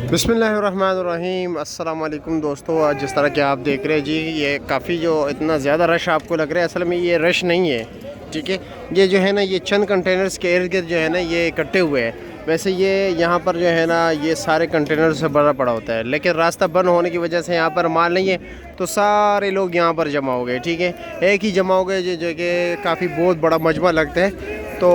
बिस्मिल्लाहिर्रहमानिर्रहीम अस्सलाम वालेकुम दोस्तों। आज जिस तरह के आप देख रहे हैं जी, ये काफ़ी जो इतना ज़्यादा रश आपको लग रहा है, असल में ये रश नहीं है। ठीक है, ये जो है ना, ये चंद कंटेनर्स के इर्द गिर्द जो है ना ये इकट्ठे हुए हैं। वैसे ये यहाँ पर जो है ना ये सारे कंटेनर से भरा पड़ा होता है, लेकिन रास्ता बंद होने की वजह से यहाँ पर माल नहीं है, तो सारे लोग यहाँ पर जमा हो गए। ठीक है, एक ही जमा हो गए जो कि काफ़ी बहुत बड़ा मजमा लगता है। तो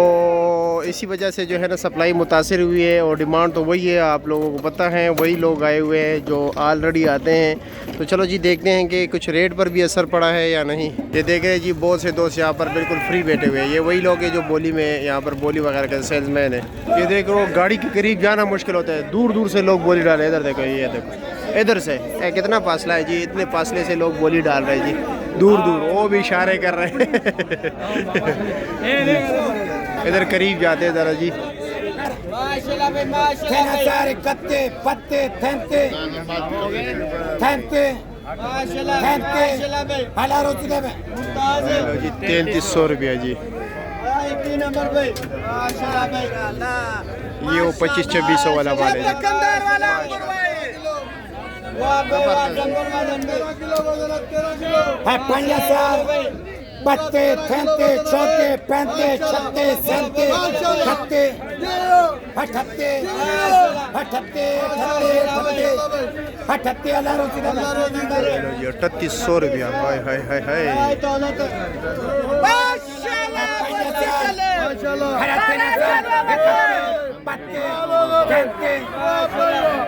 इसी वजह से जो है ना सप्लाई मुतासिर हुई है, और डिमांड तो वही है, आप लोगों को पता है, वही लोग आए हुए हैं जो ऑलरेडी आते हैं। तो चलो जी देखते हैं कि कुछ रेट पर भी असर पड़ा है या नहीं। ये देख रहे हैं जी, बहुत से दोस्त यहाँ पर बिल्कुल फ्री बैठे हुए हैं। ये वही लोग हैं जो बोली में यहाँ पर बोली वगैरह के सेल्समैन है। ये देख लो, गाड़ी के करीब जाना मुश्किल होता है, दूर दूर से लोग बोली डाले। इधर देखो, ये देखो, इधर से कितना फासला है जी, इतने फासले से लोग बोली डाल रहे हैं जी, दूर दूर। वो भी इशारे कर रहे हैं इधर करीब जाते ज़रा जी। सारे कत्ते पत्ते थैंते थैंते जी 3300 रुपया जी। ये वो 2500-2600 वाला माल है। पत्ते थैंते छोटे पैंते छत्ते सेंते खत्ते हठत्ते हठत्ते हठत्ते हठत्ते अल्लाह रोटी जी 3800 रुपया। हाय हाय हाय हाय।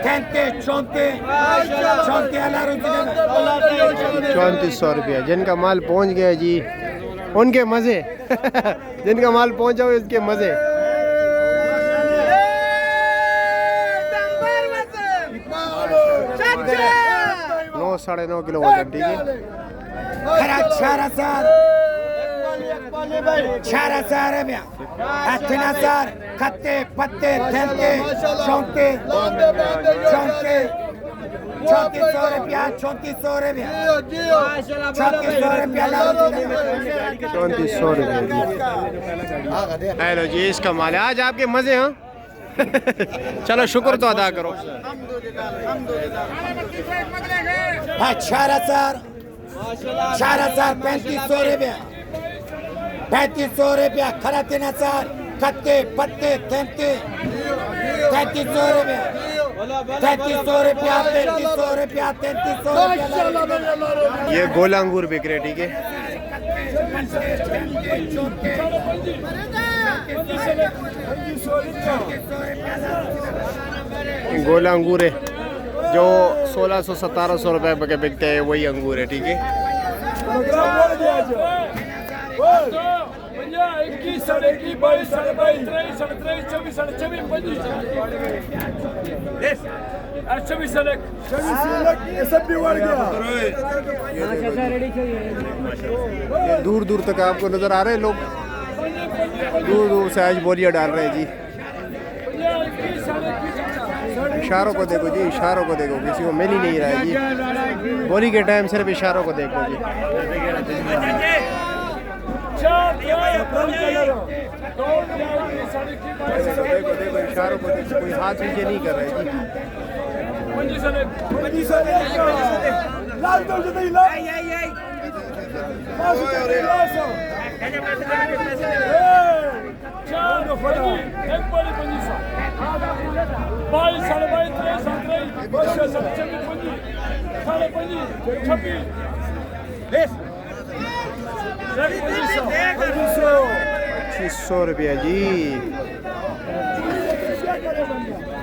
थैंते चौंते चौंते अल्लाह रोटी 3400 रुपया। जिनका माल पहुंच गया जी उनके मज़े जिनका माल पहुंचा हुआ इसके मज़े। 9-9.5 किलो वजन। ठीक है, 4,000 रुपया 8,000 खत्ते पत्ते थैंते चौंते चौंते 3400 रुपया 3400 रुपया 3400 रुपया 3400 रुपया जी। हेलो जी, इसका माल है आज आपके मज़े। हाँ चलो शुक्र तो अदा करो। 4,000 3500 रुपया 3500 रुपया 3,000 खत्ते पत्ते थैंते 3300 रुपया 3300 रुपया 3300 रुपया 3300 रुपया। ये गोला अंगूर बिक रहे। ठीक है, गोला अंगूर है जो 1600-1700 रुपए के बिकते हैं, वही अंगूर है। ठीक है, 21, 22, 23, 23, 24, 25, ये दूर दूर तक आपको नजर आ रहे हैं लोग, दूर दूर से आज बोलियां डाल रहे हैं जी। इशारों को देखो जी, इशारों को देखो, किसी को मिल ही नहीं रहा है जी। बोली के टाइम सिर्फ इशारों को देखो जी। देखो देखो इशारों को देखो, कोई हाथ नीचे नहीं कर रहा है जी। 2500 रुपया जी।